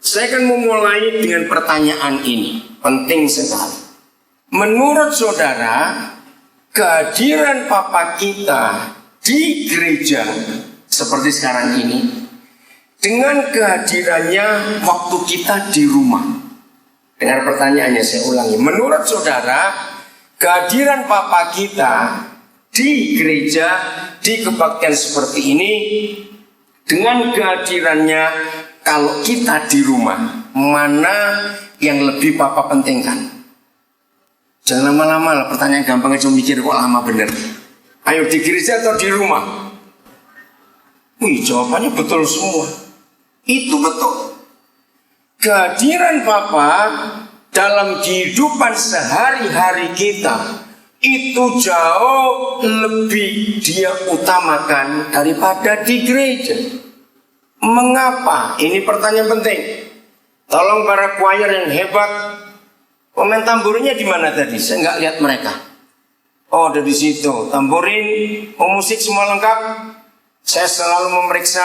Saya akan memulai dengan pertanyaan ini, penting sekali. Menurut saudara, kehadiran Papa kita di gereja seperti sekarang ini, dengan kehadirannya waktu kita di rumah. Dengar pertanyaannya, saya ulangi. Menurut saudara, kehadiran Papa kita di gereja, di kebaktian seperti ini, dengan kehadirannya kalau kita di rumah, mana yang lebih Papa pentingkan? Jangan lama-lama lah, pertanyaan gampang aja mikir kok lama bener. Ayo, di gereja atau di rumah? Wih, jawabannya betul semua. Itu betul. Kehadiran Papa dalam kehidupan sehari-hari kita itu jauh lebih dia utamakan daripada di gereja. Mengapa? Ini pertanyaan penting. Tolong para choir yang hebat, pemain tamburinnya di mana tadi? Saya nggak lihat mereka. Oh, ada di situ. Tamburin, musik semua lengkap. Saya selalu memeriksa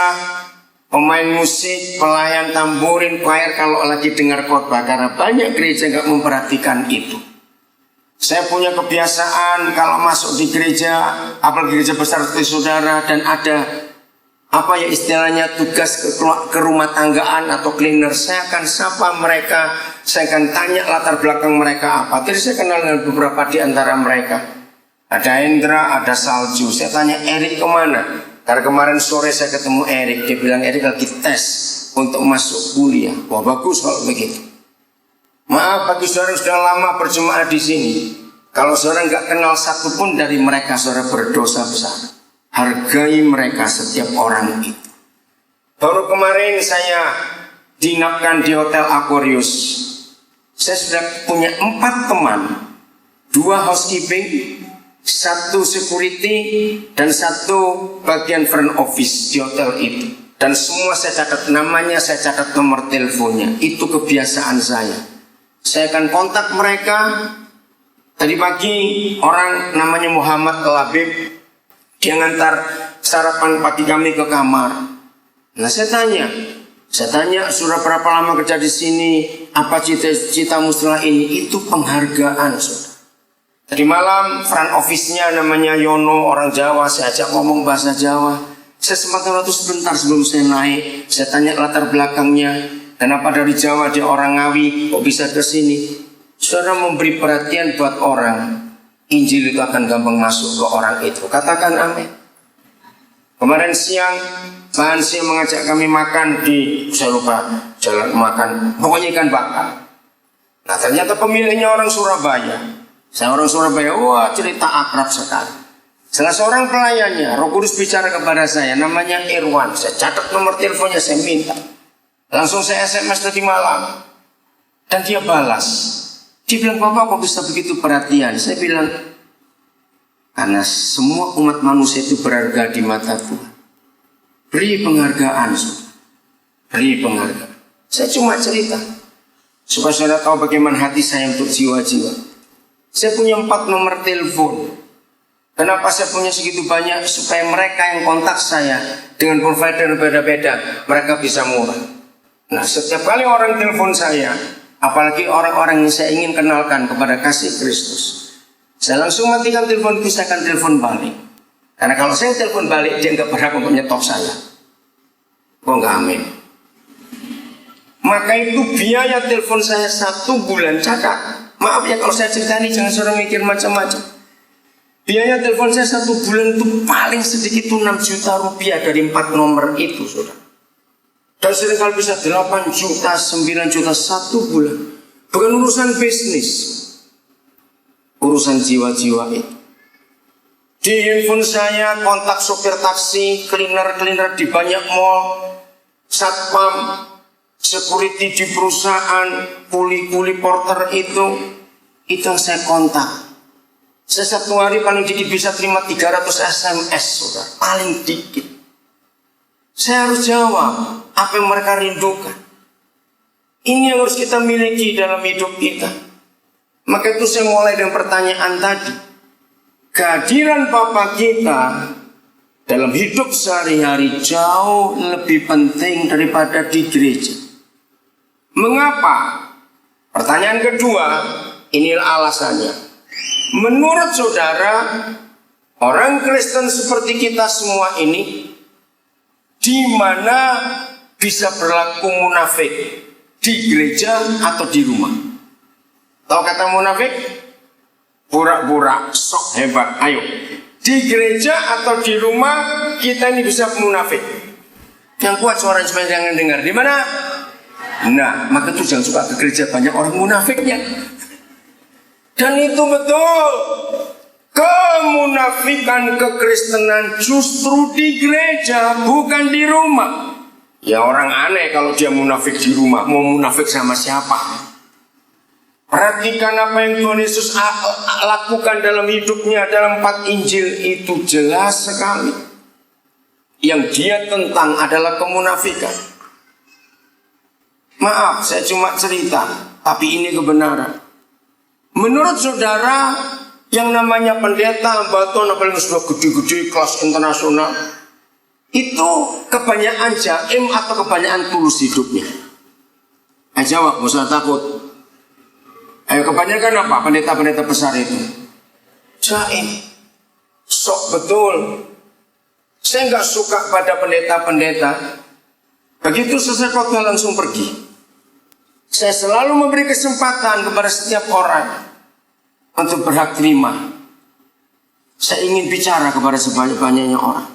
pemain musik, pelayan tamburin, choir kalau lagi dengar khotbah, karena banyak gereja nggak memperhatikan itu. Saya punya kebiasaan kalau masuk di gereja, apalagi gereja besar seperti saudara, dan ada apa ya istilahnya tugas ke rumah tanggaan atau cleaner, saya akan sapa mereka, saya akan tanya latar belakang mereka apa. Jadi saya kenal dengan beberapa di antara mereka. Ada Hendra, ada Salju. Saya tanya Erik kemana? Karena kemarin sore saya ketemu Erik, dia bilang Erik lagi tes untuk masuk kuliah. Wah, bagus kalau begitu. Maaf bagi saudara yang sudah lama berjemaah di sini, kalau saudara nggak kenal satupun dari mereka, saudara berdosa besar. Hargai mereka, setiap orang itu. Baru kemarin saya dinapkan di Hotel Aquarius. Saya sudah punya 4 teman, 2 housekeeping, 1 security, dan 1 bagian front office di hotel itu. Dan semua saya catat namanya, saya catat nomor teleponnya. Itu kebiasaan saya. Saya akan kontak mereka. Tadi pagi orang namanya Muhammad Labib, dia ngantar sarapan pagi kami ke kamar. Nah saya tanya, sudah berapa lama kerja di sini? Apa cita-citamu setelah ini? Itu penghargaan, saudara. Tadi malam front office-nya namanya Yono, orang Jawa. Saya ajak ngomong bahasa Jawa. Saya sempat waktu sebentar sebelum saya naik. Saya tanya latar belakangnya. Kenapa dari Jawa, dia orang Ngawi, kok bisa ke sini? Saudara memberi perhatian buat orang, Injil itu akan gampang masuk ke orang itu. Katakan amin. Kemarin siang Pak Hansi mengajak kami makan di, saya lupa jalan makan, pokoknya ikan bakar. Nah ternyata pemiliknya orang Surabaya. Saya orang Surabaya, wah cerita akrab sekali. Salah seorang pelayannya, Roh Kudus bicara kepada saya, namanya Irwan. Saya catat nomor teleponnya, saya minta. Langsung saya SMS tadi malam, dan dia balas. Dia bilang, Bapak kok bisa begitu perhatian? Saya bilang, karena semua umat manusia itu berharga di mata Tuhan. Beri penghargaan, beri penghargaan. Saya cuma cerita, supaya saudara tahu bagaimana hati saya untuk jiwa-jiwa. Saya punya 4 nomor telepon. Kenapa saya punya segitu banyak? Supaya mereka yang kontak saya dengan provider berbeda-beda, mereka bisa murah. Nah, setiap kali orang telepon saya, apalagi orang-orang yang saya ingin kenalkan kepada kasih Kristus, saya langsung matikan teleponku, saya akan telepon balik. Karena kalau saya telepon balik, dia nggak berhak untuk nyetop saya. Oh nggak, amin. Maka itu biaya telepon saya 1 bulan, catat. Maaf ya kalau saya cerita ini, jangan saudara mikir macam-macam. Biaya telepon saya 1 bulan itu paling sedikit itu 6 juta rupiah dari 4 nomor itu, saudara. Dan seringkali bisa 8 juta, 9 juta 1 bulan. Bukan urusan bisnis, urusan jiwa-jiwa itu. Di handphone saya kontak sopir taksi, cleaner di banyak mall, satpam, security di perusahaan, kuli-kuli porter itu yang saya kontak. Saya 1 hari paling dikit bisa terima 300 SMS, saudara, paling dikit. Saya harus jawab apa yang mereka rindukan. Ini yang harus kita miliki dalam hidup kita. Maka itu saya mulai dengan pertanyaan tadi. Kehadiran Bapa kita dalam hidup sehari-hari jauh lebih penting daripada di gereja. Mengapa? Pertanyaan kedua, inilah alasannya. Menurut saudara, orang Kristen seperti kita semua ini, di mana bisa berlaku munafik? Di gereja atau di rumah? Tahu kata munafik? Pura-pura, sok hebat. Ayo, di gereja atau di rumah kita ini bisa munafik. Yang kuat suara supaya jangan dengar. Di mana? Nah, maka itu jangan suka ke gereja, banyak orang munafiknya. Dan itu betul. Kemunafikan kekristenan justru di gereja, bukan di rumah. Ya orang aneh kalau dia munafik di rumah. Mau munafik sama siapa? Perhatikan apa yang Tuhan Yesus lakukan dalam hidupnya. Dalam 4 Injil itu jelas sekali. Yang dia tentang adalah kemunafikan. Maaf, saya cuma cerita, tapi ini kebenaran. Menurut saudara, yang namanya pendeta, batuan, apalagi sudah gede-gede, kelas internasional, itu kebanyakan jaim atau kebanyakan tulus hidupnya? Ayo jawab, gak usah takut. Ayo, kebanyakan apa pendeta-pendeta besar itu? Jaim. Sok betul. Saya nggak suka pada pendeta-pendeta. Begitu selesai khotbah langsung pergi. Saya selalu memberi kesempatan kepada setiap orang untuk berhak terima. Saya ingin bicara kepada sebanyak-banyaknya orang.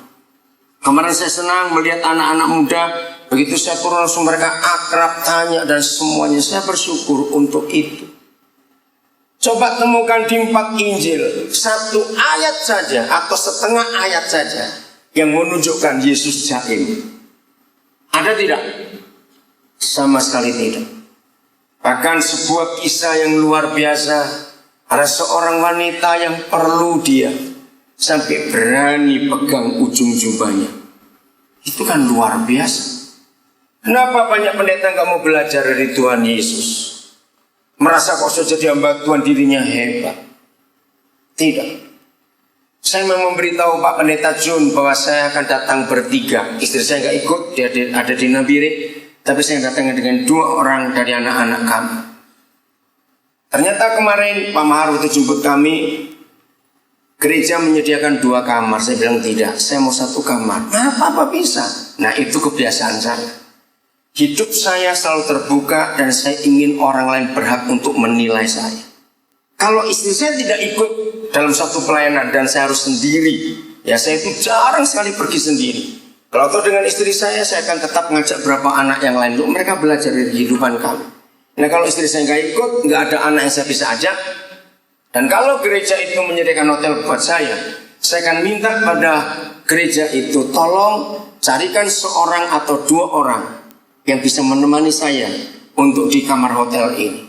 Kemarin saya senang melihat anak-anak muda. Begitu saya turun langsung mereka akrab, tanya dan semuanya. Saya bersyukur untuk itu. Coba temukan di 4 Injil 1 ayat saja atau setengah ayat saja yang menunjukkan Yesus jaim. Ada tidak? Sama sekali tidak. Bahkan sebuah kisah yang luar biasa. Ada seorang wanita yang perlu dia sampai berani pegang ujung jubahnya. Itu kan luar biasa. Kenapa banyak pendeta nggak mau belajar dari Tuhan Yesus? Merasa kok sudah jadi hamba Tuhan dirinya hebat. Tidak. Saya mau memberitahu Pak Pendeta Jun bahwa saya akan datang bertiga. Istri saya nggak ikut, dia ada di Nabire. Tapi saya datang dengan 2 orang dari anak-anak kami. Ternyata kemarin Pak Maharu itu jemput kami. Gereja menyediakan 2 kamar. Saya bilang tidak, saya mau 1 kamar. Nah, apa bisa? Nah, itu kebiasaan saya. Hidup saya selalu terbuka dan saya ingin orang lain berhak untuk menilai saya. Kalau istri saya tidak ikut dalam satu pelayanan dan saya harus sendiri, ya saya itu jarang sekali pergi sendiri. Kalau tahu dengan istri saya akan tetap ngajak berapa anak yang lain untuk mereka belajar dari kehidupan kami. Nah kalau istri saya nggak ikut, nggak ada anak yang saya bisa ajak. Dan kalau gereja itu menyediakan hotel buat saya akan minta pada gereja itu tolong carikan 1 atau 2 orang yang bisa menemani saya untuk di kamar hotel ini.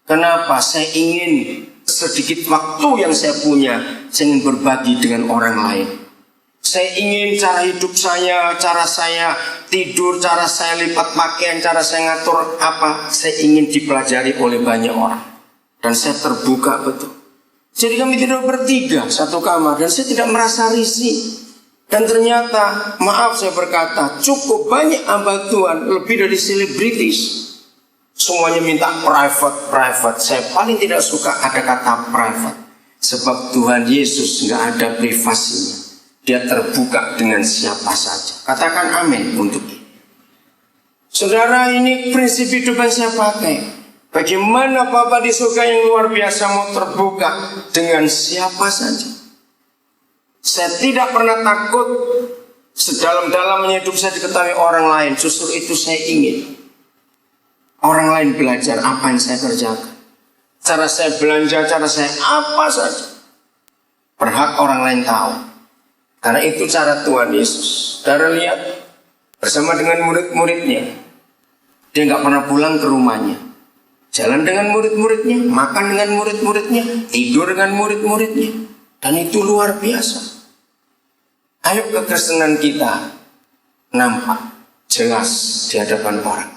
Kenapa? Saya ingin sedikit waktu yang saya punya, saya ingin berbagi dengan orang lain. Saya ingin cara hidup saya, cara saya tidur, cara saya lipat pakaian, cara saya ngatur apa, saya ingin dipelajari oleh banyak orang. Dan saya terbuka betul. Jadi kami tidak bertiga 1 kamar dan saya tidak merasa risih. Dan ternyata, maaf saya berkata, cukup banyak hamba Tuhan, lebih dari selebritis. Semuanya minta private. Saya paling tidak suka ada kata private. Sebab Tuhan Yesus nggak ada privasinya. Dia terbuka dengan siapa saja. Katakan amin untuk ini. Saudara, ini prinsip hidup yang saya pakai. Bagaimana Bapa di surga yang luar biasa mau terbuka dengan siapa saja. Saya tidak pernah takut sedalam-dalamnya hidup saya diketahui orang lain. Justru itu saya ingin orang lain belajar apa yang saya kerjakan. Cara saya belanja, cara saya apa saja. Berhak orang lain tahu. Karena itu cara Tuhan Yesus. Saudara lihat bersama dengan murid-muridnya. Dia nggak pernah pulang ke rumahnya. Jalan dengan murid-muridnya, makan dengan murid-muridnya, tidur dengan murid-muridnya. Dan itu luar biasa. Ayo kekristenan kita nampak jelas di hadapan orang.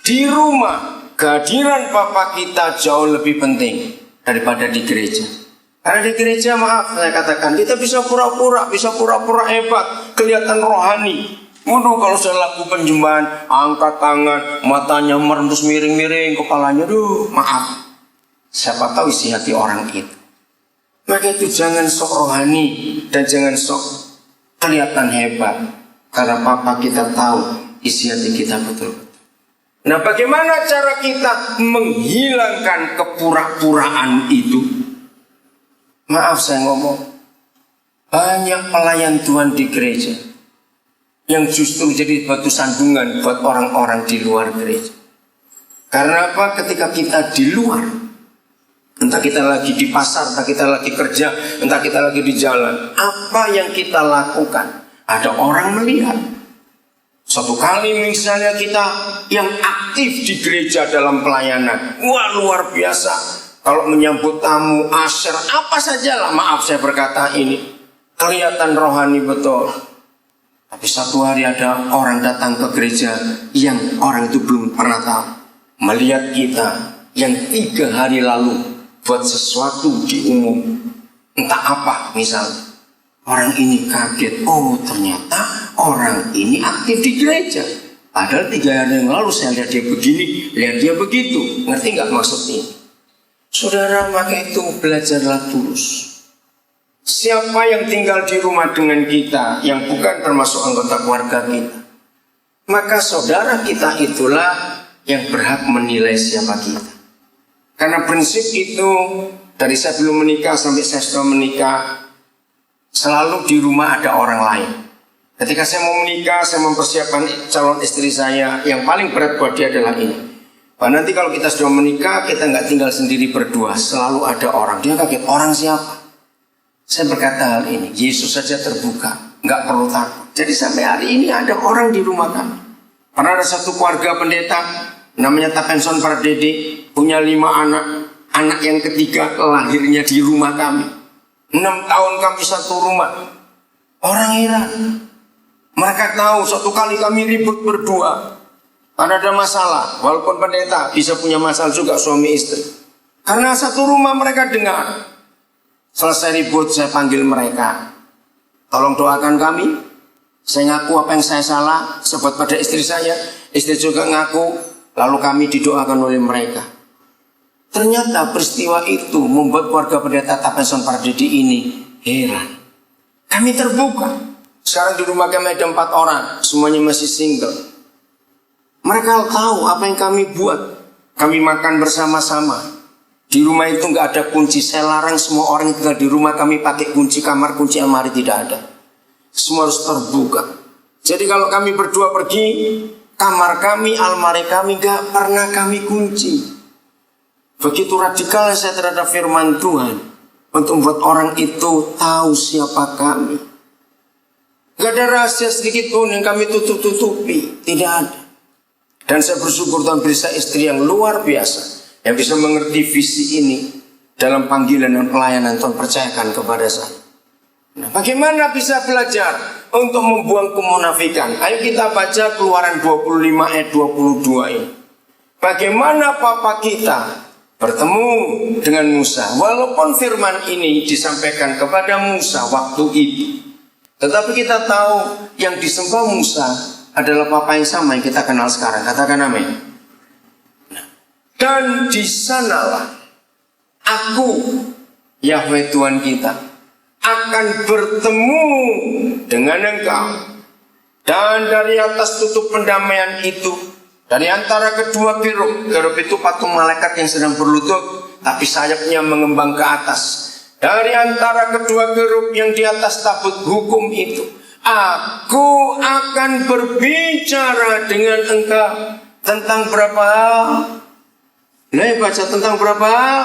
Di rumah, kehadiran Bapa kita jauh lebih penting daripada di gereja. Karena di gereja, maaf saya katakan, kita bisa pura-pura hebat, kelihatan rohani. Waduh, kalau saya laku penyembahan, angkat tangan, matanya merembus miring-miring, kepalanya, maaf. Siapa tahu isi hati orang itu. Maka itu jangan sok rohani dan jangan sok kelihatan hebat. Karena Papa kita tahu isi hati kita betul-betul. Nah, bagaimana cara kita menghilangkan kepura-puraan itu? Maaf saya ngomong, banyak pelayan Tuhan di gereja yang justru jadi batu sandungan buat orang-orang di luar gereja. Karena apa? Ketika kita di luar, entah kita lagi di pasar, entah kita lagi kerja, entah kita lagi di jalan, apa yang kita lakukan, ada orang melihat. Suatu kali misalnya kita yang aktif di gereja dalam pelayanan, wah luar biasa. Kalau menyambut tamu, asyar, apa sajalah, maaf saya berkata ini, kelihatan rohani betul. Tapi satu hari ada orang datang ke gereja yang orang itu belum pernah tahu. Melihat kita yang 3 hari lalu buat sesuatu di umum, entah apa misalnya. Orang ini kaget, oh ternyata orang ini aktif di gereja. Padahal 3 hari yang lalu saya lihat dia begini, lihat dia begitu. Ngerti nggak maksud ini? Saudara, maka itu belajarlah tulus. Siapa yang tinggal di rumah dengan kita, yang bukan termasuk anggota keluarga kita, maka saudara kita itulah yang berhak menilai siapa kita. Karena prinsip itu, dari saya belum menikah sampai saya sudah menikah, selalu di rumah ada orang lain. Ketika saya mau menikah, saya mempersiapkan calon istri saya, yang paling berat buat dia adalah ini. Bahwa nanti kalau kita sudah menikah, kita nggak tinggal sendiri berdua, selalu ada orang. Dia kaget, orang siapa? Saya berkata hal ini, Yesus saja terbuka, nggak perlu takut. Jadi sampai hari ini ada orang di rumah kami. Pernah ada satu keluarga pendeta, namanya Tapenson Pardede, punya 5 anak. Anak yang ketiga lahirnya di rumah kami. 6 tahun kami satu rumah. Orang heran. Mereka tahu suatu kali kami ribut berdua. Karena ada masalah, walaupun pendeta bisa punya masalah juga suami istri. Karena satu rumah mereka dengar. Selesai ribut saya panggil mereka. Tolong doakan kami. Saya ngaku apa yang saya salah, sebut pada istri saya. Istri juga ngaku, lalu kami didoakan oleh mereka. Ternyata peristiwa itu membuat keluarga pendeta Tapenson Pardede ini heran. Kami terbuka. Sekarang di rumah kami ada 4 orang, semuanya masih single. Mereka tahu apa yang kami buat. Kami makan bersama-sama. Di rumah itu nggak ada kunci. Saya larang semua orang yang tinggal di rumah kami pakai kunci kamar, kunci almari, tidak ada. Semua harus terbuka. Jadi kalau kami berdua pergi, kamar kami, almari kami nggak pernah kami kunci. Begitu radikalnya saya terhadap firman Tuhan untuk membuat orang itu tahu siapa kami. Gak ada rahasia sedikit pun yang kami tutup-tutupi. Tidak ada. Dan saya bersyukur Tuhan beri saya istri yang luar biasa, yang bisa mengerti visi ini dalam panggilan dan pelayanan Tuhan percayakan kepada saya. Nah, bagaimana bisa belajar untuk membuang kemunafikan? Ayo kita baca Keluaran 25 ayat 22 ini. Bagaimana Papa kita bertemu dengan Musa. Walaupun firman ini disampaikan kepada Musa waktu itu, tetapi kita tahu yang disembah Musa adalah Papa yang sama yang kita kenal sekarang. Katakan amin. Dan di sanalah aku, Yahweh Tuhan kita, akan bertemu dengan engkau. Dan dari atas tutup pendamaian itu, dari antara kedua kerub itu patung malaikat yang sedang berlutut, tapi sayapnya mengembang ke atas. Dari antara kedua kerub yang di atas tabut hukum itu, aku akan berbicara dengan engkau tentang berapa hal? Baca tentang berapa hal?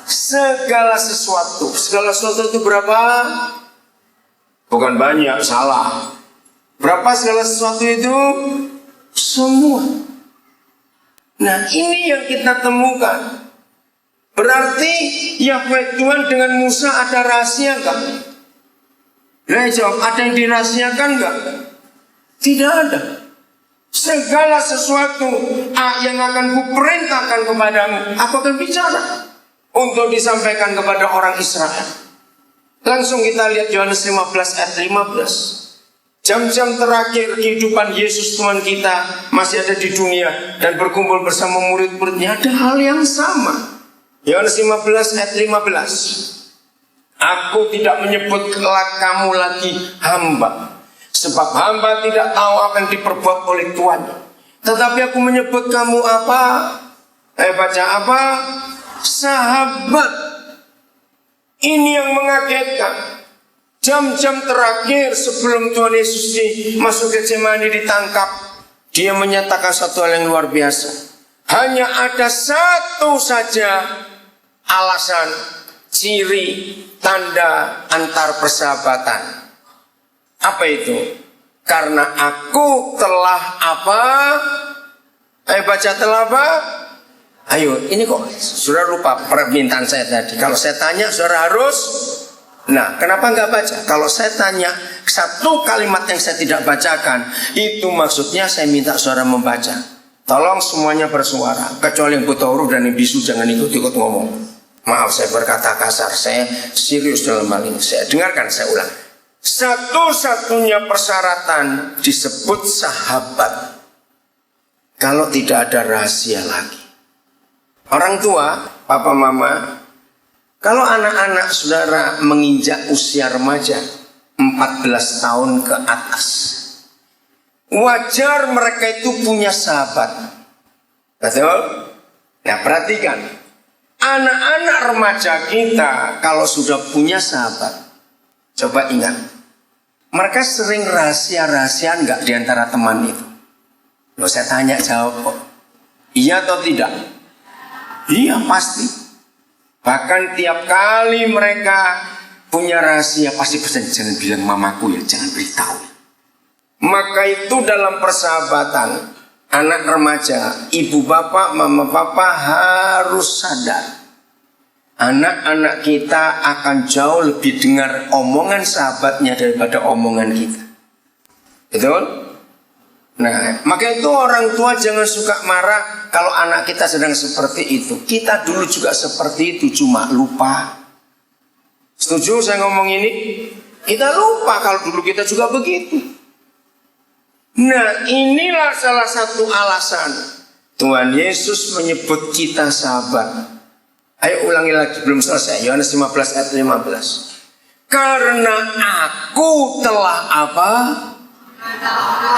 Segala sesuatu. Segala sesuatu itu berapa? Bukan banyak, salah. Berapa segala sesuatu itu? Semua. Nah, ini yang kita temukan. Berarti Yahweh Tuhan dengan Musa ada rahasia enggak? Jawab, ada yang dirahasiakan enggak? Tidak ada. Segala sesuatu yang akan kuperintahkan kepadamu, aku akan bicara untuk disampaikan kepada orang Israel. Langsung kita lihat Yohanes 15 ayat 15. Jam-jam terakhir kehidupan Yesus Tuhan kita masih ada di dunia dan berkumpul bersama murid-muridnya, ada hal yang sama. Yohanes 15 ayat 15. Aku tidak menyebut kamu lagi hamba, sebab hamba tidak tahu apa yang diperbuat oleh Tuhan. Tetapi aku menyebut kamu apa? Baca apa? Sahabat. Ini yang mengagetkan. Jam-jam terakhir sebelum Tuhan Yesus masuk ke Getsemani ditangkap, dia menyatakan satu hal yang luar biasa. Hanya ada satu saja alasan, ciri, tanda antar persahabatan. Apa itu? Karena aku telah apa? Baca telah apa? Ayo, ini kok saudara lupa permintaan saya tadi. Kalau saya tanya saudara harus. Nah, kenapa nggak baca? Kalau saya tanya satu kalimat yang saya tidak bacakan, itu maksudnya saya minta saudara membaca. Tolong semuanya bersuara, kecuali yang buta huruf dan yang bisu jangan ikut-ikut ngomong. Maaf saya berkata kasar, saya serius dalam hal ini. Saya dengarkan, saya ulang. Satu-satunya persyaratan disebut sahabat kalau tidak ada rahasia lagi. Orang tua, papa mama, kalau anak-anak saudara menginjak usia remaja 14 tahun ke atas, wajar mereka itu punya sahabat. Betul? Nah perhatikan, anak-anak remaja kita kalau sudah punya sahabat, coba ingat, mereka sering rahasia-rahasiaan nggak diantara teman itu? Loh saya tanya jawab kok. Iya atau tidak? Iya pasti. Bahkan tiap kali mereka punya rahasia pasti pesan, jangan bilang mamaku ya, jangan beritahu. Maka itu dalam persahabatan anak remaja, ibu bapak, mama papa harus sadar. Anak-anak kita akan jauh lebih dengar omongan sahabatnya daripada omongan kita. Betul? Nah, maka itu orang tua jangan suka marah kalau anak kita sedang seperti itu. Kita dulu juga seperti itu, cuma lupa. Setuju saya ngomong ini? Kita lupa kalau dulu kita juga begitu. Nah, inilah salah satu alasan Tuhan Yesus menyebut kita sahabat. Ayo ulangi lagi, belum selesai. Yohanes 15 ayat 15. Karena aku telah apa?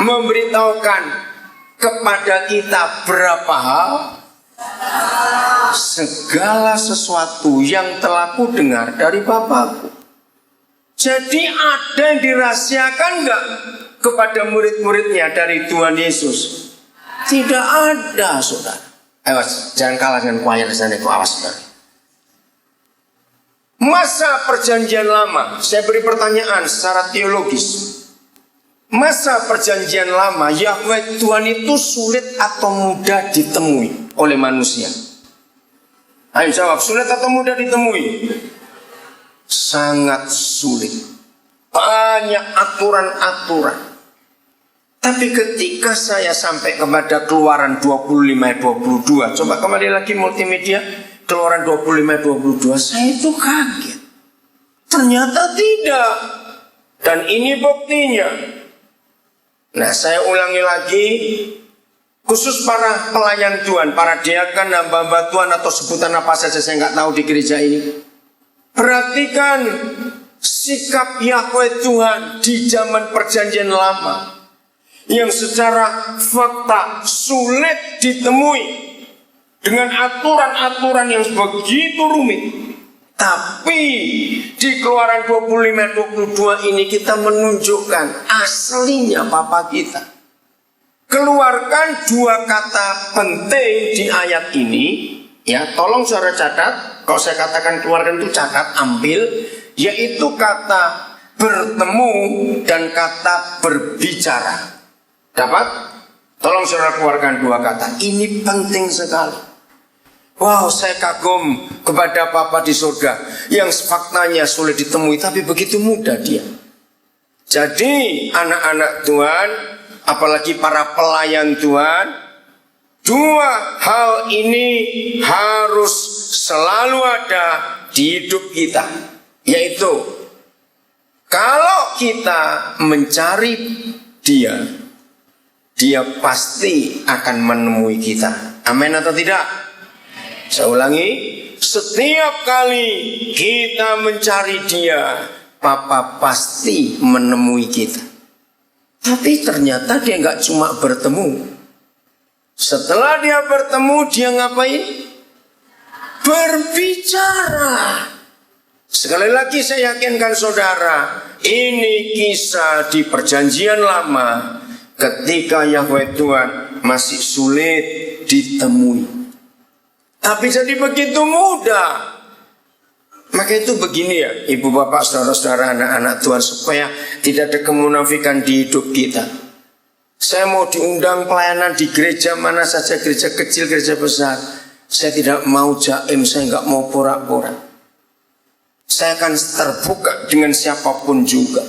Memberitahukan kepada kita berapa hal, segala sesuatu yang telah ku dengar dari Bapakku. Jadi ada yang dirahasiakan enggak kepada murid-muridnya dari Tuhan Yesus? Tidak ada, saudara. Awas, jangan kalah dengan choir sana, awas saudara. Masa perjanjian lama, saya beri pertanyaan secara teologis. Masa perjanjian lama, Yahweh Tuhan itu sulit atau mudah ditemui oleh manusia? Ayo jawab, sulit atau mudah ditemui? Sangat sulit. Banyak aturan-aturan. Tapi ketika saya sampai kepada Keluaran 25-22, coba kembali lagi multimedia, Keluaran 25-22, saya itu kaget. Ternyata tidak. Dan ini buktinya. Nah, saya ulangi lagi, khusus para pelayan Tuhan, para diakan, hamba-hamba Tuhan atau sebutan apa saja saya nggak tahu di gereja ini. Perhatikan sikap Yahweh Tuhan di zaman perjanjian lama yang secara fakta sulit ditemui dengan aturan-aturan yang begitu rumit. Tapi di Keluaran 25-22 ini kita menunjukkan aslinya Bapa kita. Keluarkan dua kata penting di ayat ini. Ya, tolong saudara catat. Kalau saya katakan keluarkan itu catat, ambil. Yaitu kata bertemu dan kata berbicara. Dapat? Tolong saudara keluarkan dua kata. Ini penting sekali. Wow, saya kagum kepada Bapa di surga yang faktanya sulit ditemui tapi begitu mudah dia. Jadi anak-anak Tuhan, apalagi para pelayan Tuhan, dua hal ini harus selalu ada di hidup kita, yaitu Kalau kita mencari dia, dia pasti akan menemui kita. Amin atau tidak? Saya ulangi, setiap kali kita mencari dia, Papa pasti menemui kita. Tapi ternyata dia nggak cuma bertemu. Setelah dia bertemu, dia ngapain? Berbicara. Sekali lagi saya yakinkan saudara, ini kisah di perjanjian lama ketika Yahweh Tuhan masih sulit ditemui. Tapi jadi begitu mudah. Maka itu begini ya, ibu bapak, saudara-saudara, anak-anak Tuhan, supaya tidak ada kemunafikan di hidup kita. Saya mau diundang pelayanan di gereja mana saja, gereja kecil, gereja besar. Saya tidak mau jaim, saya nggak mau pura-pura. Saya akan terbuka dengan siapapun juga.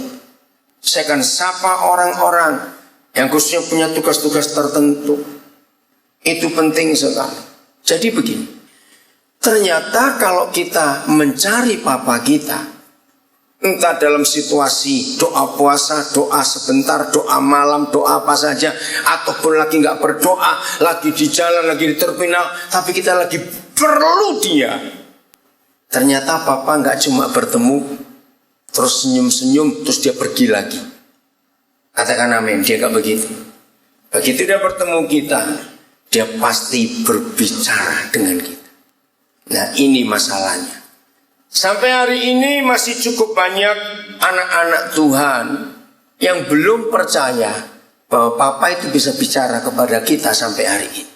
Saya akan sapa orang-orang yang khususnya punya tugas-tugas tertentu. Itu penting sekali. Jadi begini, ternyata kalau kita mencari Papa kita, entah dalam situasi doa puasa, doa sebentar, doa malam, doa apa saja, ataupun lagi nggak berdoa, lagi di jalan, lagi di terminal, tapi kita lagi perlu dia. Ternyata Papa nggak cuma bertemu, terus senyum-senyum, terus dia pergi lagi. Katakan amin, dia nggak begitu. Begitu dia bertemu kita, dia pasti berbicara dengan kita. Nah, ini masalahnya. Sampai hari ini masih cukup banyak anak-anak Tuhan yang belum percaya bahwa Papa itu bisa bicara kepada kita sampai hari ini.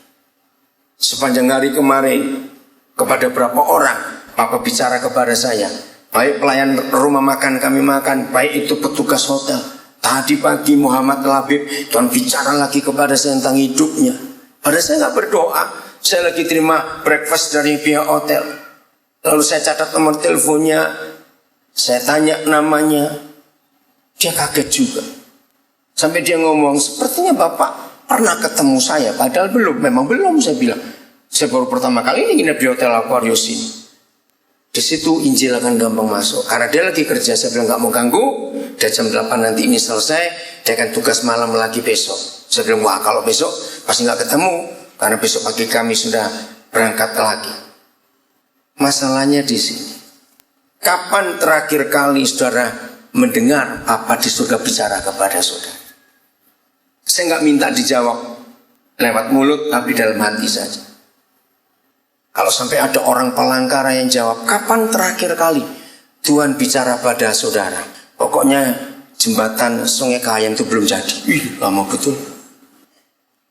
Sepanjang hari kemarin, kepada berapa orang Papa bicara kepada saya. Baik pelayan rumah makan kami makan, baik itu petugas hotel. Tadi pagi Muhammad Labib, Tuhan bicara lagi kepada saya tentang hidupnya. Padahal saya nggak berdoa. Saya lagi terima breakfast dari pihak hotel. Lalu saya catat nomor teleponnya, saya tanya namanya. Dia kaget juga. Sampai dia ngomong, sepertinya Bapak pernah ketemu saya. Padahal belum, memang belum, saya bilang. Saya baru pertama kali ini nginep di hotel Aquarius ini. Di situ Injil akan gampang masuk. Karena dia lagi kerja, saya bilang nggak mau ganggu. Dia jam 8 nanti ini selesai, dia akan tugas malam lagi besok. Saya bilang, wah kalau besok pasti nggak ketemu. Karena besok pagi kami sudah berangkat lagi. Masalahnya di sini. Kapan terakhir kali saudara mendengar Papa di surga bicara kepada saudara? Saya nggak minta dijawab lewat mulut, tapi dalam hati saja. Kalau sampai ada orang Palangkaraya yang jawab, kapan terakhir kali Tuhan bicara pada saudara? Pokoknya jembatan Sungai Kahayan itu belum jadi. Ih, lama betul.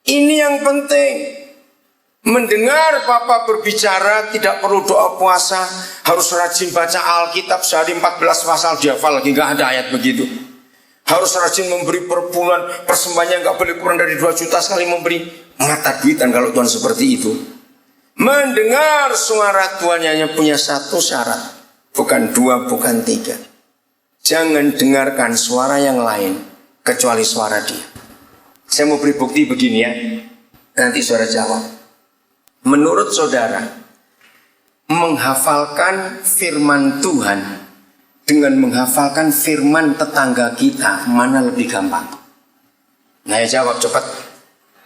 Ini yang penting. Mendengar Papa berbicara tidak perlu doa puasa, harus rajin baca Alkitab sehari 14 pasal dihafal lagi, nggak ada ayat begitu. Harus rajin memberi per bulan, persembahannya nggak boleh kurang dari 2 juta sekali memberi. Mata duitan kalau Tuhan seperti itu. Mendengar suara Tuhan hanya punya satu syarat, bukan 2, bukan 3. Jangan dengarkan suara yang lain kecuali suara Dia. Saya mau beri bukti begini ya, nanti saudara jawab. Menurut saudara, menghafalkan firman Tuhan dengan menghafalkan firman tetangga kita, mana lebih gampang? Nah, ya jawab cepat.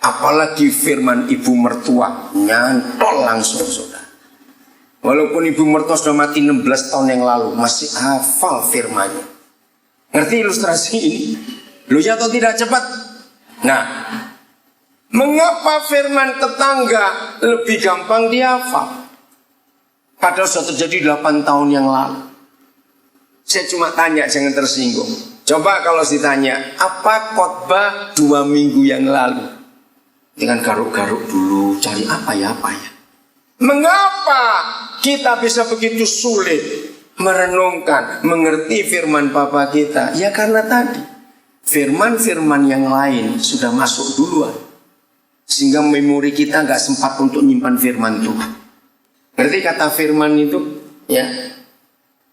Apalagi firman ibu mertua, nyantol langsung saudara. Walaupun ibu mertua sudah mati 16 tahun yang lalu, masih hafal firmannya. Ngerti ilustrasi ini? Lu ya atau tidak cepat? Nah, mengapa firman tetangga lebih gampang dihafal? Padahal sudah terjadi 8 tahun yang lalu. Saya cuma tanya, jangan tersinggung. Coba kalau ditanya, apa khotbah 2 minggu yang lalu? Dengan garuk-garuk dulu, cari apa ya. Mengapa kita bisa begitu sulit merenungkan, mengerti firman Papa kita? Ya karena tadi, firman-firman yang lain sudah masuk duluan. Sehingga memori kita nggak sempat untuk nyimpan firman Tuhan. Berarti kata firman itu, ya,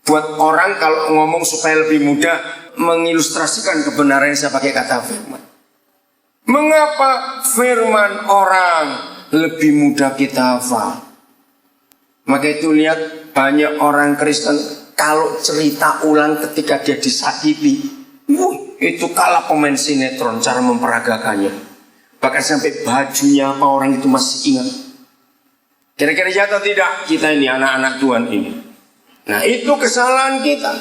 buat orang kalau ngomong supaya lebih mudah mengilustrasikan kebenaran, saya pakai kata firman. Mengapa firman orang lebih mudah kita hafal? Maka itu lihat banyak orang Kristen kalau cerita ulang ketika dia disakiti, itu kalah pemain sinetron cara memperagakannya. Bahkan sampai bajunya apa orang itu masih ingat. Kira-kira jatuh tidak kita ini anak-anak Tuhan ini. Nah itu kesalahan kita.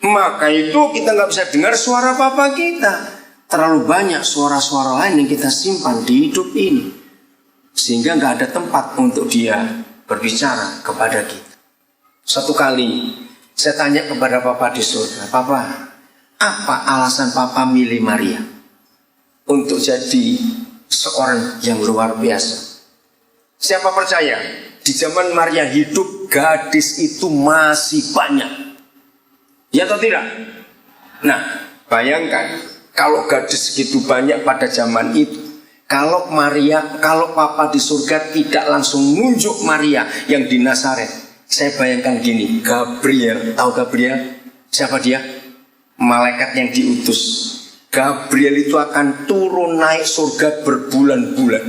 Maka itu kita nggak bisa dengar suara Bapa kita. Terlalu banyak suara-suara lain yang kita simpan di hidup ini, sehingga nggak ada tempat untuk dia berbicara kepada kita. Suatu kali saya tanya kepada Papa di surga, Papa, apa alasan Papa milih Maria untuk jadi seorang yang luar biasa? Siapa percaya di zaman Maria hidup, gadis itu masih banyak? Ya atau tidak? Nah, bayangkan kalau gadis segitu banyak pada zaman itu, kalau Papa di surga tidak langsung nunjuk Maria yang di Nazaret, saya bayangkan gini, Gabriel, tahu Gabriel? Siapa dia? Malaikat yang diutus. Gabriel itu akan turun naik surga berbulan-bulan.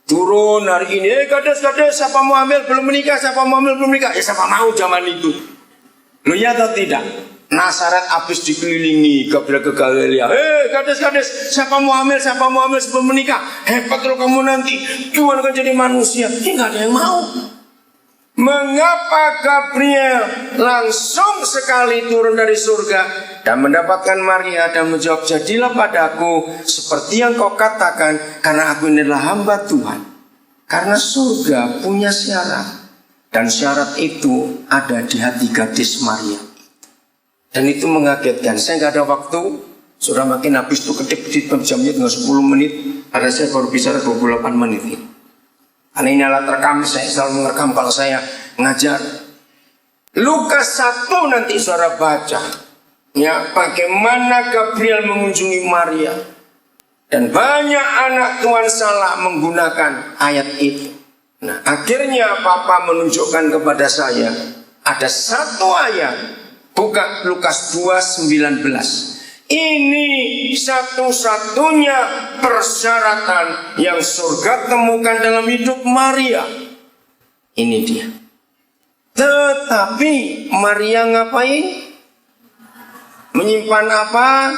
Turun hari ini, gadis, siapa mau hamil belum menikah, siapa mau hamil belum menikah, ya siapa mau zaman itu. Lo ya atau tidak? Nazaret habis dikelilingi, Gabriel ke Galilea. Gadis, siapa mau hamil sebelum menikah. Hebat lo kamu nanti, Tuhan akan jadi manusia. Ini gak ada yang mau. Mengapa Gabriel langsung sekali turun dari surga dan mendapatkan Maria dan menjawab, jadilah padaku seperti yang kau katakan, karena aku ini adalah hamba Tuhan. Karena surga punya syarat, dan syarat itu ada di hati gadis Maria. Dan itu mengagetkan. Saya nggak ada waktu, sudah makin habis tuh kedip jamnya tinggal 10 menit. Karena saya baru bicara 28 menit ini. Karena ini alat rekam, saya selalu merekam kalau saya ngajar. Lukas 1 nanti saudara baca, ya, bagaimana Gabriel mengunjungi Maria. Dan banyak anak Tuhan salah menggunakan ayat itu. Nah, akhirnya Papa menunjukkan kepada saya ada satu ayat, buka Lukas 2:19. Ini satu-satunya persyaratan yang surga temukan dalam hidup Maria. Ini dia. Tetapi Maria ngapain? Menyimpan apa?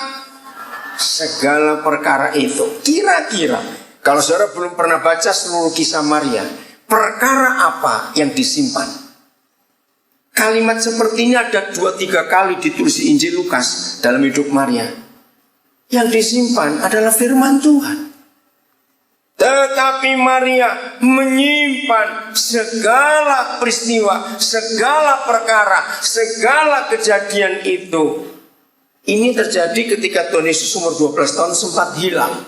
Segala perkara itu. Kira-kira kalau saudara belum pernah baca seluruh kisah Maria, perkara apa yang disimpan? Kalimat seperti ini ada 2-3 kali ditulis di Injil Lukas dalam hidup Maria. Yang disimpan adalah firman Tuhan. Tetapi Maria menyimpan segala peristiwa, segala perkara, segala kejadian itu. Ini terjadi ketika Tuhan Yesus umur 12 tahun sempat hilang.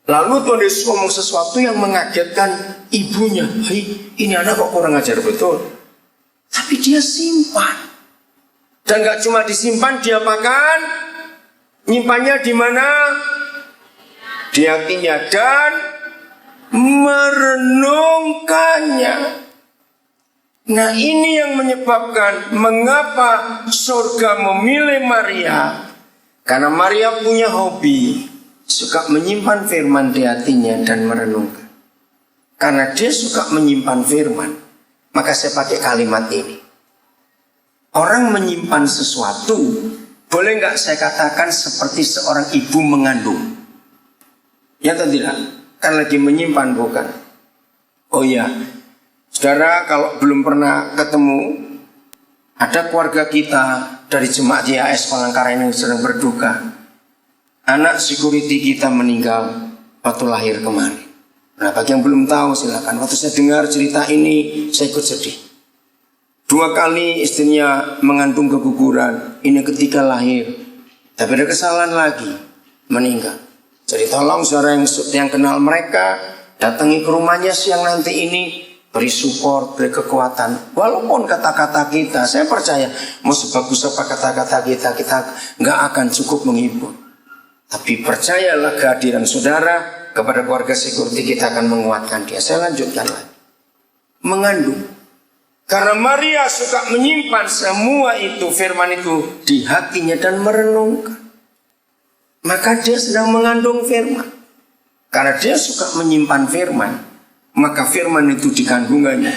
Lalu Tuhan Yesus ngomong sesuatu yang mengagetkan ibunya. Hei, ini anak kok kurang ajar betul. Tapi dia simpan. Dan gak cuma disimpan, dia makan. Nyimpannya di mana? Di hatinya. Dan merenungkannya. Nah, ini yang menyebabkan mengapa surga memilih Maria. Karena Maria punya hobi, suka menyimpan firman di hatinya dan merenungkan. Karena dia suka menyimpan firman, maka saya pakai kalimat ini. Orang menyimpan sesuatu, boleh nggak saya katakan seperti seorang ibu mengandung? Ya atau tidak? Kan lagi menyimpan, bukan? Oh ya, saudara, kalau belum pernah ketemu, ada keluarga kita dari jemaat YAS Palangkaraya yang sedang berduka. Anak security kita meninggal waktu lahir kemarin. Nah, bagi yang belum tahu silakan. Waktu saya dengar cerita ini, saya ikut sedih. 2 kali istrinya mengandung keguguran. Ini ketika lahir, tapi ada kesalahan lagi, meninggal. Jadi tolong saudara yang kenal mereka, datangi ke rumahnya siang nanti ini, beri support, beri kekuatan. Walaupun kata-kata kita, saya percaya mau sebagus apa kata-kata kita nggak akan cukup menghibur. Tapi percayalah kehadiran saudara kepada keluarga security kita akan menguatkan dia. Saya lanjutkan lagi. Mengandung. Karena Maria suka menyimpan semua itu, firman itu di hatinya dan merenungkan. Maka dia sedang mengandung firman. Karena dia suka menyimpan firman, maka firman itu di kandungannya.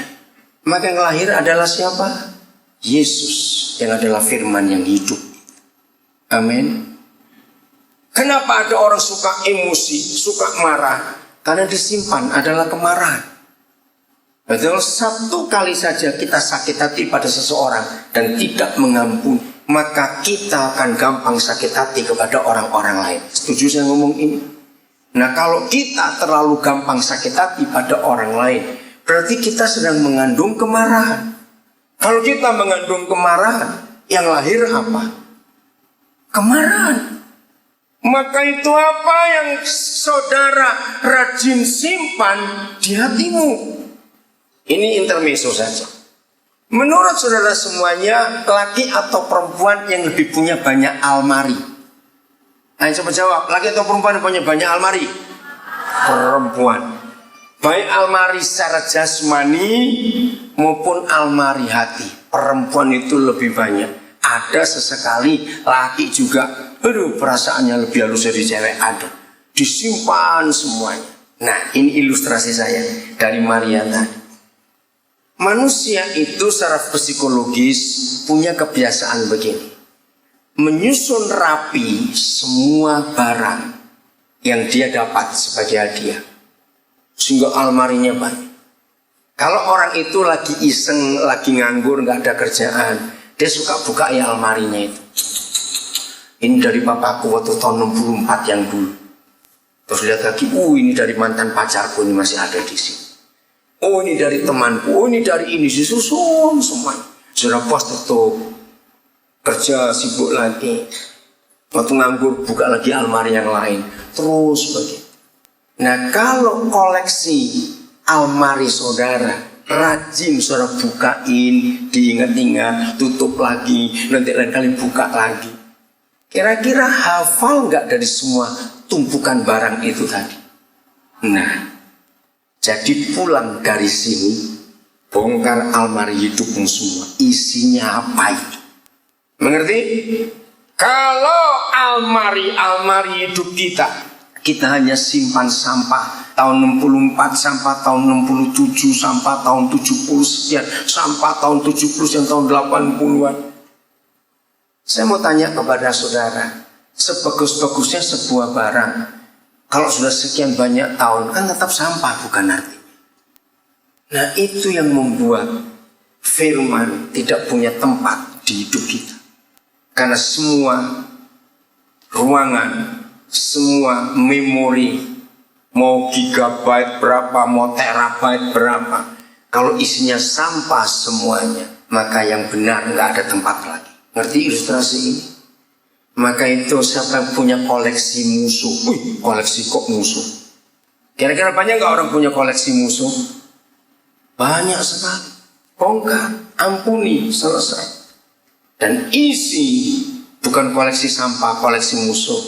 Maka yang lahir adalah siapa? Yesus yang adalah firman yang hidup. Amin. Kenapa ada orang suka emosi, suka marah? Karena disimpan adalah kemarahan. Betul, satu kali saja kita sakit hati pada seseorang dan tidak mengampuni, maka kita akan gampang sakit hati kepada orang-orang lain. Setuju saya ngomong ini? Nah, kalau kita terlalu gampang sakit hati pada orang lain, berarti kita sedang mengandung kemarahan. Kalau kita mengandung kemarahan, yang lahir apa? Kemarahan. Maka itu apa yang saudara rajin simpan di hatimu? Ini intermezzo saja. Menurut saudara semuanya, laki atau perempuan yang lebih punya banyak almari? Ayo coba jawab, laki atau perempuan yang punya banyak almari? Perempuan. Baik almari secara jasmani maupun almari hati. Perempuan itu lebih banyak. Ada sesekali laki juga, perasaannya lebih halus dari cewek, ada. Disimpan semuanya. Nah, ini ilustrasi saya dari Maria tadi. Manusia itu secara psikologis punya kebiasaan begini. Menyusun rapi semua barang yang dia dapat sebagai hadiah. Sehingga almarinya banyak. Kalau orang itu lagi iseng, lagi nganggur, gak ada kerjaan, dia suka buka ya almarinya itu. Ini dari papaku waktu tahun 64 yang dulu. Terus lihat lagi, ini dari mantan pacarku, ini masih ada di sini. Oh, ini dari temanku, oh ini dari ini, disusun semuanya. Sudah pos tutup, kerja sibuk lagi. Waktu nganggur buka lagi almari yang lain. Terus begitu. Nah, kalau koleksi almari saudara rajin saudara bukain, diingat-ingat, tutup lagi, nanti lain kali buka lagi. Kira-kira hafal nggak dari semua tumpukan barang itu tadi? Nah, jadi pulang dari sini, bongkar almari hidupmu semua. Isinya apa itu? Mengerti? Kalau almari hidup kita hanya simpan sampah tahun 64, sampah tahun 67, sampah tahun 70 sekian, sampah tahun 70 sekian, tahun 80-an. Saya mau tanya kepada saudara, sebagus-bagusnya sebuah barang, kalau sudah sekian banyak tahun, kan tetap sampah, bukan artinya. Nah, itu yang membuat firman tidak punya tempat di hidup kita. Karena semua ruangan, semua memori, mau gigabyte berapa, mau terabyte berapa, kalau isinya sampah semuanya, maka yang benar nggak ada tempat lagi. Ngerti ilustrasi ini? Maka itu siapa yang punya koleksi musuh? Koleksi kok musuh? Kira-kira banyak nggak orang punya koleksi musuh? Banyak sekali. Bongkar, ampuni, selesai. Dan isi bukan koleksi sampah, koleksi musuh,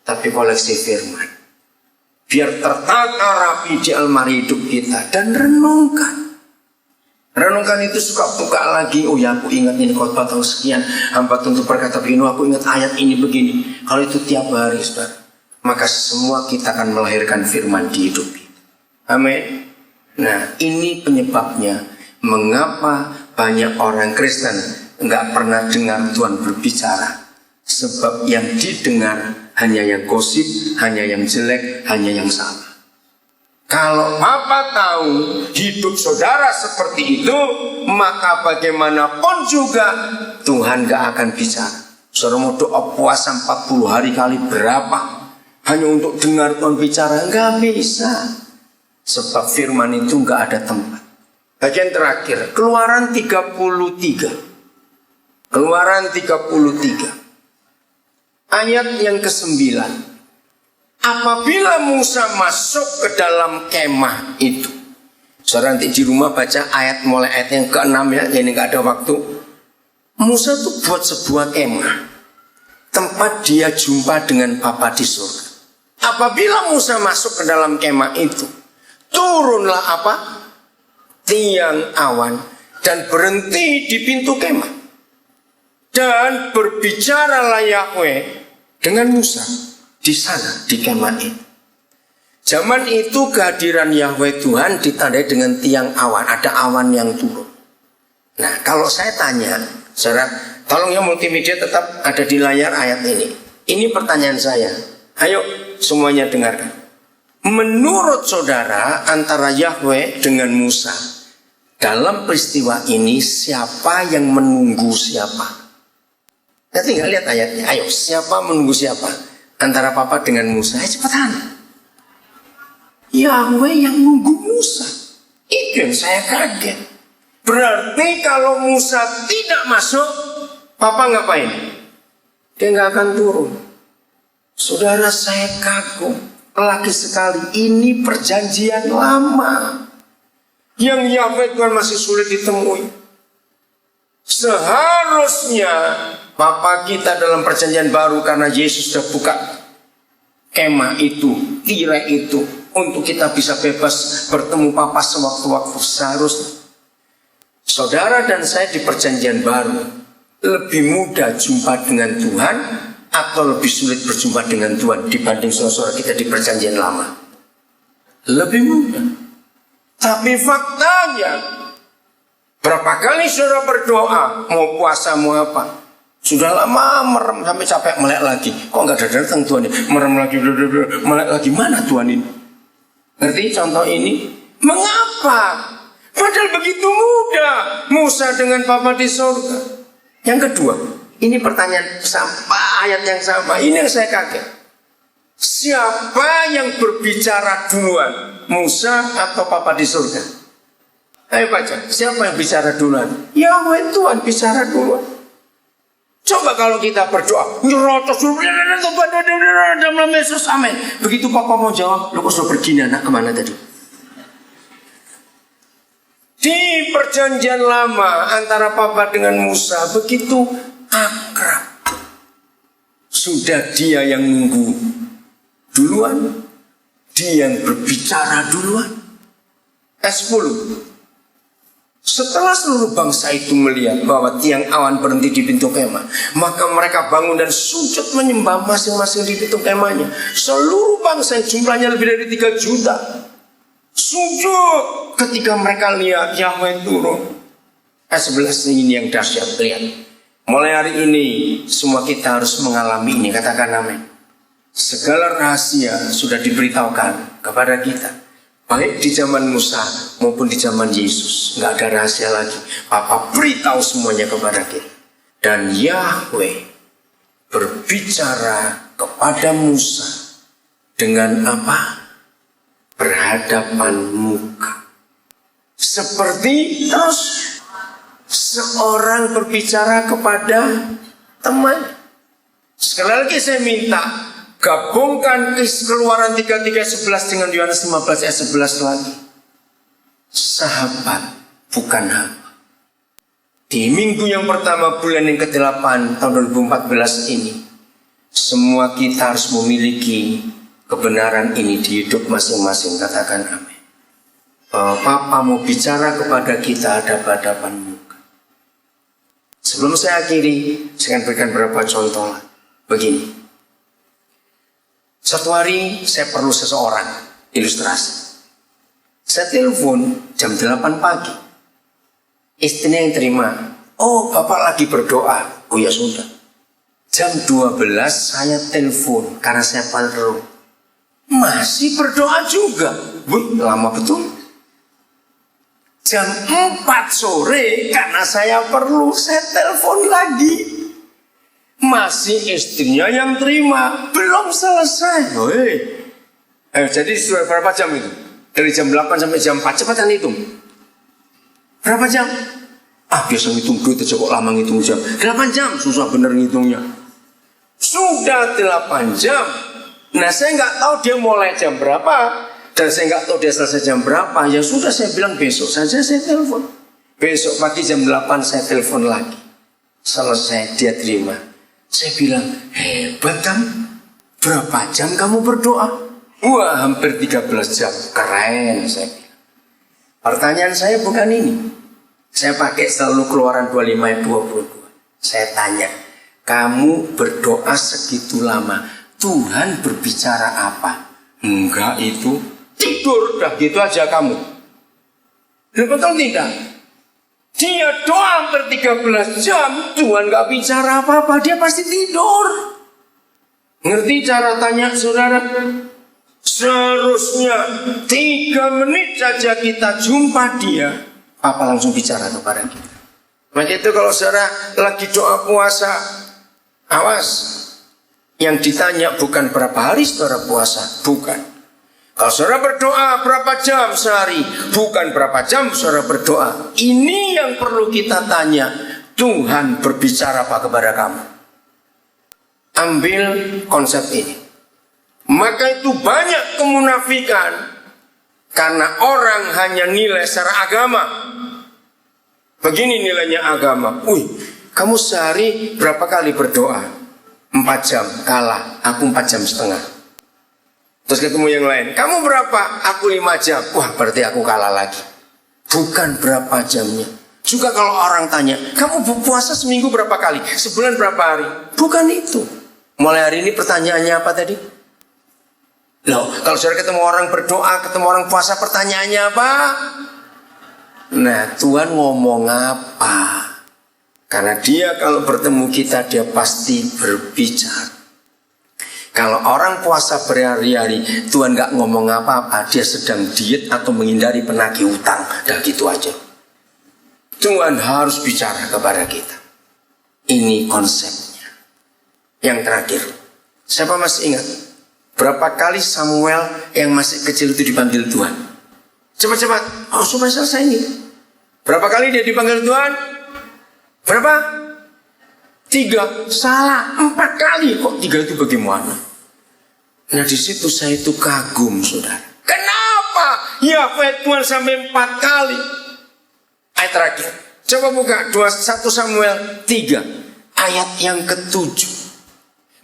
tapi koleksi firman. Biar tertata rapi di almari hidup kita. Dan renungkan. Renungkan itu suka buka lagi. Oh ya, aku ingat ini khotbah tahun sekian, hamba Tuhan berkata begini, aku ingat ayat ini begini. Kalau itu tiap hari, saudara, maka semua kita akan melahirkan firman di hidup kita. Amin. Nah, ini penyebabnya mengapa banyak orang Kristen nggak pernah dengar Tuhan berbicara. Sebab yang didengar hanya yang gosip, hanya yang jelek, hanya yang salah. Kalau Papa tahu hidup saudara seperti itu, maka bagaimanapun juga Tuhan gak akan bicara. Saudara mau doa puasa 40 hari kali berapa, hanya untuk dengar Tuhan bicara? Gak bisa. Sebab firman itu gak ada tempat. Bagian terakhir, Keluaran 33. Keluaran 33. Ayat yang ke-9. Apabila Musa masuk ke dalam kemah itu, saudara nanti di rumah baca ayat mulai ayat yang ke-6 ya, ini gak ada waktu. Musa tuh buat sebuah kemah, tempat dia jumpa dengan Bapa di surga. Apabila Musa masuk ke dalam kemah itu, turunlah apa? Tiang awan dan berhenti di pintu kemah. Dan berbicaralah Yahweh dengan Musa di sana, di kemah itu. Zaman itu kehadiran Yahweh Tuhan ditandai dengan tiang awan. Ada awan yang turun. Nah, kalau saya tanya, saudara, tolong ya multimedia tetap ada di layar ayat ini. Ini pertanyaan saya. Ayo semuanya dengarkan. Menurut saudara, antara Yahweh dengan Musa, dalam peristiwa ini siapa yang menunggu siapa? Kita tinggal lihat ayatnya. Ayo, siapa menunggu siapa? Antara Papa dengan Musa. Cepetan. Yahweh yang nunggu Musa. Itu yang saya kaget. Berarti kalau Musa tidak masuk, Papa ngapain? Dia nggak akan turun. Saudara, saya kagum. Lagi sekali, ini perjanjian lama yang Yahweh Tuhan masih sulit ditemui. Seharusnya Bapa kita dalam perjanjian baru, karena Yesus sudah buka kemah itu, tirai itu, untuk kita bisa bebas bertemu Papa sewaktu-waktu. Seharusnya saudara dan saya di perjanjian baru lebih mudah jumpa dengan Tuhan atau lebih sulit berjumpa dengan Tuhan dibanding saudara kita di perjanjian lama? Lebih mudah. Tapi faktanya, berapa kali saudara berdoa, mau puasa mau apa, sudah lama merem sampai capek, melek lagi. Kok nggak ada datang Tuhan ini? Merem lagi, melek lagi. Mana Tuhan ini? Ngerti contoh ini? Mengapa? Padahal begitu mudah Musa dengan Papa di surga. Yang kedua, ini pertanyaan sama, ayat yang sama. Ini yang saya kaget. Siapa yang berbicara duluan? Musa atau Papa di surga? Ayo baca. Siapa yang bicara duluan? Yahweh Tuhan bicara duluan. Coba kalau kita berdoa, nyerotos dalam Yesus, amin. Begitu Papa mau jawab, lu kok sudah pergi anak kemana tadi? Di perjanjian lama antara Papa dengan Musa begitu akrab. Sudah dia yang nunggu duluan, dia yang berbicara duluan. Ayat 10. Setelah seluruh bangsa itu melihat bahwa tiang awan berhenti di pintu kemah, maka mereka bangun dan sujud menyembah masing-masing di pintu kemahnya. Seluruh bangsa yang jumlahnya lebih dari 3 juta sujud ketika mereka lihat Yahweh turun. Ayat 11 ini yang dahsyat, lihat. Mulai hari ini semua kita harus mengalami ini, katakan amin. Segala rahasia sudah diberitahukan kepada kita, baik di zaman Musa maupun di zaman Yesus. Nggak ada rahasia lagi. Papa beritahu semuanya kepada kita. Dan Yahweh berbicara kepada Musa dengan apa? Berhadapan muka. Seperti terus seorang berbicara kepada teman. Sekali lagi saya minta, gabungkan Keluaran 33:11 dengan Yohanes 15 ayat 11 lagi. Sahabat, bukan hamba. Di minggu yang pertama bulan yang ke-8 tahun 2014 ini, semua kita harus memiliki kebenaran ini di hidup masing-masing. Katakan amin. Papa mau bicara kepada kita hadapan muka. Sebelum saya akhiri, saya akan berikan beberapa contoh. Begini. Satu hari saya perlu seseorang, ilustrasi. Saya telepon jam 8 pagi. Istrinya yang terima, oh Bapak lagi berdoa. Oh ya sudah. Jam 12 saya telepon karena saya perlu. Masih berdoa juga. Wih, lama betul. Jam 4 sore karena saya perlu, saya telepon lagi. Masih istrinya yang terima, belum selesai. Jadi sudah berapa jam itu? Dari jam 8 sampai jam 4, cepatan hitung. Berapa jam? Biasa ngitung duit aja kok lama ngitung jam. 8 jam, susah bener ngitungnya. Sudah 8 jam. Nah saya nggak tahu dia mulai jam berapa, dan saya nggak tahu dia selesai jam berapa. Ya sudah, saya bilang besok saja saya telepon. Besok pagi jam 8 saya telepon lagi. Selesai, dia terima. Saya bilang, hebat kamu. Berapa jam kamu berdoa? Wah, hampir 13 jam. Keren, saya bilang. Pertanyaan saya bukan ini. Saya pakai selalu Keluaran 25 ayat 22. Saya tanya, kamu berdoa segitu lama, Tuhan berbicara apa? Enggak, itu tidur, dah gitu aja kamu. Betul tidak? Dia doa hampir 13 jam, Tuhan gak bicara apa-apa, dia pasti tidur. Ngerti cara tanya saudara? Seharusnya 3 menit saja kita jumpa dia, apa langsung bicara kepada kita. Maka itu kalau saudara lagi doa puasa, awas. Yang ditanya bukan berapa hari saudara puasa, bukan. Kalau saudara berdoa berapa jam sehari, bukan berapa jam saudara berdoa. Ini yang perlu kita tanya, Tuhan berbicara apa kepada kamu? Ambil konsep ini. Maka itu banyak kemunafikan karena orang hanya nilai secara agama. Begini nilainya agama. Kamu sehari berapa kali berdoa? 4 jam, kalah. Aku 4 jam setengah. Terus ketemu yang lain, kamu berapa? Aku 5 jam. Wah, berarti aku kalah lagi. Bukan berapa jamnya. Juga kalau orang tanya, kamu puasa seminggu berapa kali? Sebulan berapa hari? Bukan itu. Mulai hari ini pertanyaannya apa tadi? Loh, kalau saudara ketemu orang berdoa, ketemu orang puasa, pertanyaannya apa? Nah, Tuhan ngomong apa? Karena dia kalau bertemu kita, dia pasti berbicara. Kalau orang puasa berhari-hari, Tuhan gak ngomong apa-apa, dia sedang diet atau menghindari penagih utang. Dan gitu aja. Tuhan harus bicara kepada kita. Ini konsepnya. Yang terakhir, siapa masih ingat berapa kali Samuel yang masih kecil itu dipanggil Tuhan? Cepat-cepat, supaya selesai ini. Berapa kali dia dipanggil Tuhan? Berapa? 3. Salah, 4 kali. Kok 3 itu bagaimana? Nah, di situ saya itu kagum, saudara. Kenapa Yahweh Tuhan sampai 4 kali? Ayat terakhir. Coba buka 1 Samuel 3 ayat yang ke-7.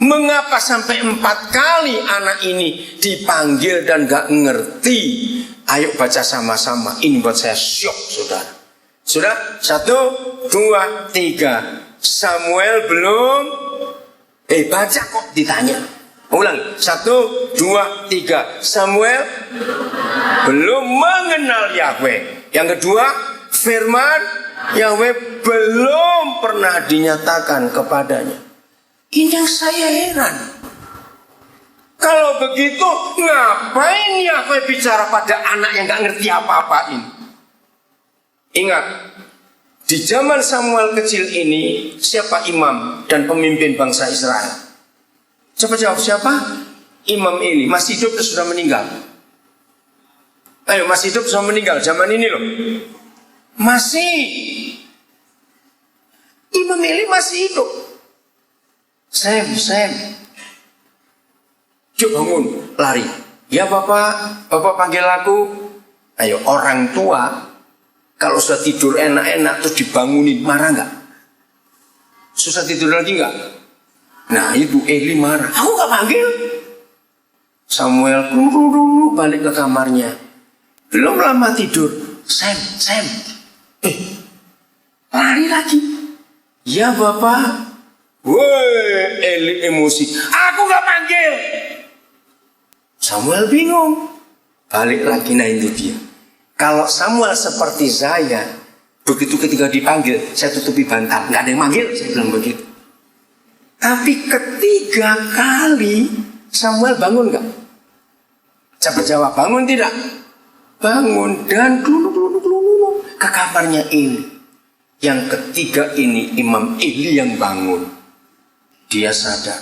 Mengapa sampai 4 kali anak ini dipanggil dan gak ngerti? Ayo baca sama-sama. Ini buat saya syok, saudara. Sudah? 1, 2, 3. Samuel belum baca kok ditanya. Ulang. 1, 2, 3. Samuel belum mengenal Yahweh. Yang kedua, firman Yahweh belum pernah dinyatakan kepadanya. Ini yang saya heran. Kalau begitu, ngapain Yahweh bicara pada anak yang gak ngerti apa-apa ini? Ingat, di zaman Samuel kecil ini, siapa imam dan pemimpin bangsa Israel? Coba jawab, siapa? Imam ini masih hidup atau sudah meninggal? Ayo, masih hidup sudah meninggal zaman ini loh. Masih. Imam ini masih hidup. Sam. Yuk bangun, lari. Ya bapak panggil aku. Ayo, orang tua kalau sudah tidur enak-enak terus dibangunin, marah nggak? Susah tidur lagi nggak? Nah itu Eli marah. Aku nggak panggil. Samuel balik ke kamarnya. Belum lama tidur. Sam. Lari lagi. Ya bapak. Woi, Eli emosi. Aku gak panggil. Samuel bingung. Balik lagi, nah itu dia. Kalau Samuel seperti saya, begitu ketika dipanggil, saya tutupi bantal. Gak ada yang manggil, saya bilang begitu. Tapi ketiga kali, Samuel bangun gak? Coba jawab, bangun tidak? Bangun dan dulu ke kamarnya Eli. Yang ketiga ini Imam Eli yang bangun. Dia sadar,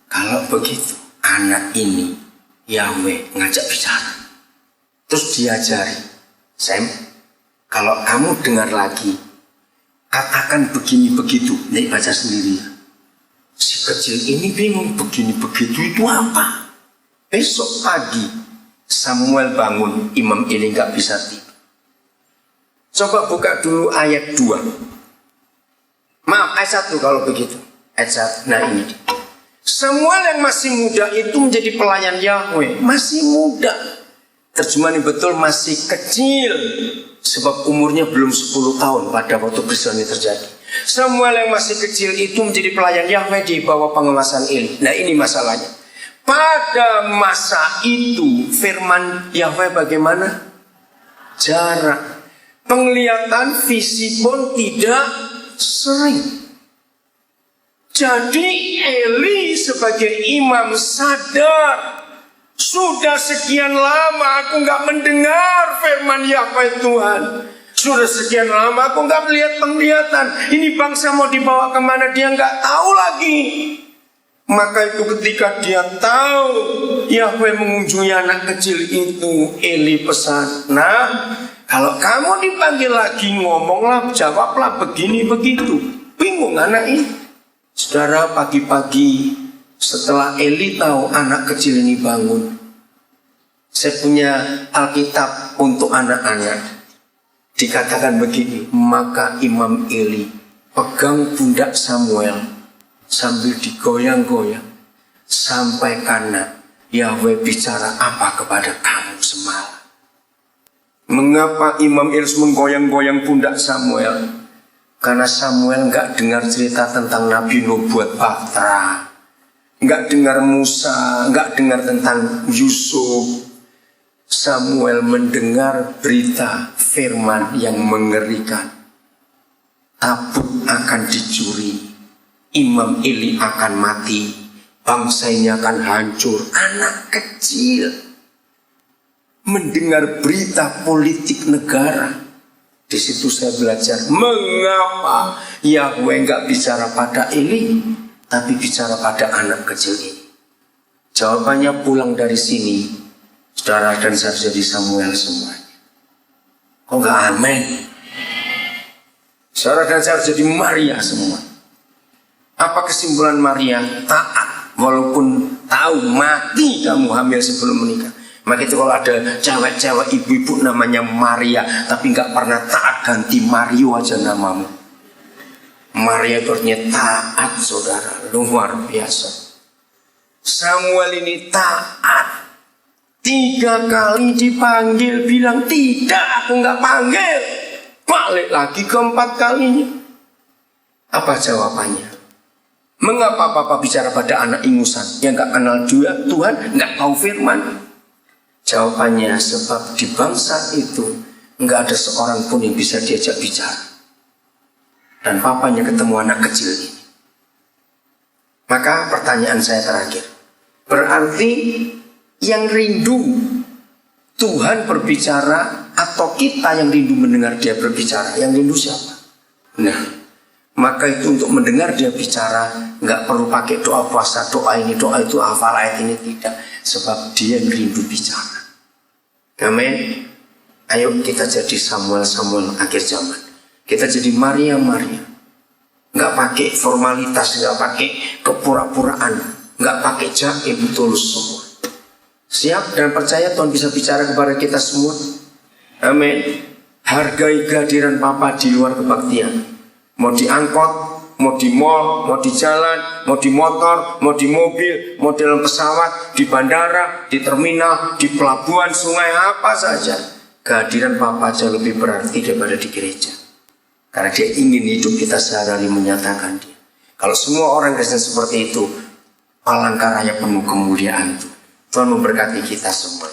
kalau begitu anak ini Yahweh ngajak bicara. Terus diajari, Sam, kalau kamu dengar lagi, katakan begini begitu. Nih baca sendiri. Si kecil ini bingung, begini begitu itu apa? Besok pagi Samuel bangun, Imam Eli gak bisa tidur. Coba buka dulu ayat 2. Maaf, ayat 1 kalau begitu. Ayat 1, nah ini. Samuel yang masih muda itu menjadi pelayan Yahweh. Masih muda. Terjemahan yang betul masih kecil. Sebab umurnya belum 10 tahun pada waktu peristiwa ini terjadi. Samuel yang masih kecil itu menjadi pelayan Yahweh di bawah pengawasan Eli. Nah ini masalahnya. Pada masa itu firman Yahweh bagaimana? Jarak. Penglihatan visi pun tidak sering. Jadi Eli sebagai imam sadar, sudah sekian lama aku nggak mendengar firman Yahweh Tuhan. Sudah sekian lama aku nggak melihat penglihatan. Ini bangsa mau dibawa kemana dia nggak tahu lagi. Maka itu ketika dia tahu Yahweh mengunjungi anak kecil itu, Eli pesan, nah kalau kamu dipanggil lagi ngomonglah, jawablah begini begitu. Bingung anak ini. Saudara, pagi-pagi setelah Eli tahu anak kecil ini bangun, saya punya Alkitab untuk anak-anak. Dikatakan begini, maka Imam Eli pegang pundak Samuel sambil digoyang-goyang sampai karena Yahweh bicara apa kepada kamu semalam. Mengapa Imam Eli menggoyang-goyang pundak Samuel? Karena Samuel nggak dengar cerita tentang Nabi Nuh buat Batra, nggak dengar Musa, nggak dengar tentang Yusuf. Samuel mendengar berita firman yang mengerikan. Tabut akan dicuri, Imam Eli akan mati, bangsa ini akan hancur. Anak kecil mendengar berita politik negara. Di situ saya belajar mengapa Yahweh nggak bicara pada Eli, tapi bicara pada anak kecil ini. Jawabannya pulang dari sini, saudara dan saya jadi Samuel semuanya. Kok nggak amin? Saudara dan saya jadi Maria semua. Apa kesimpulan Maria? Taat, walaupun tahu mati kamu hamil sebelum menikah. Maka itu kalau ada cewek-cewek ibu-ibu namanya Maria tapi nggak pernah taat, ganti Mario aja namamu. Maria itu artinya taat, saudara, luar biasa. Samuel ini taat. 3 kali dipanggil bilang tidak, aku nggak panggil. Balik lagi ke-4 kalinya. Apa jawabannya? Mengapa Papa bicara pada anak ingusan yang nggak kenal Tuhan, nggak tahu firman? Jawabannya sebab di bangsa itu nggak ada seorang pun yang bisa diajak bicara. Dan papanya ketemu anak kecil ini. Maka pertanyaan saya terakhir, berarti yang rindu Tuhan berbicara atau kita yang rindu mendengar dia berbicara? Yang rindu siapa? Nah, maka itu untuk mendengar dia bicara nggak perlu pakai doa puasa, doa ini, doa itu, hafal ayat ini, tidak. Sebab dia yang rindu bicara. Amin. Ayo kita jadi Samuel akhir zaman. Kita jadi Maria. Nggak pakai formalitas, nggak pakai kepura-puraan, nggak pakai jaim, tulus semua. Siap dan percaya Tuhan bisa bicara kepada kita semua. Amin. Hargai kehadiran Papa di luar kebaktian. Mau diangkut, mau di mall, mau di jalan, mau di motor, mau di mobil, mau dalam pesawat, di bandara, di terminal, di pelabuhan, sungai, apa saja. Kehadiran Papa jauh lebih berarti daripada di gereja. Karena dia ingin hidup kita sehari-hari menyatakan dia. Kalau semua orang Kristen seperti itu, alangkah raya penuh kemuliaan itu. Tuhan memberkati kita semua.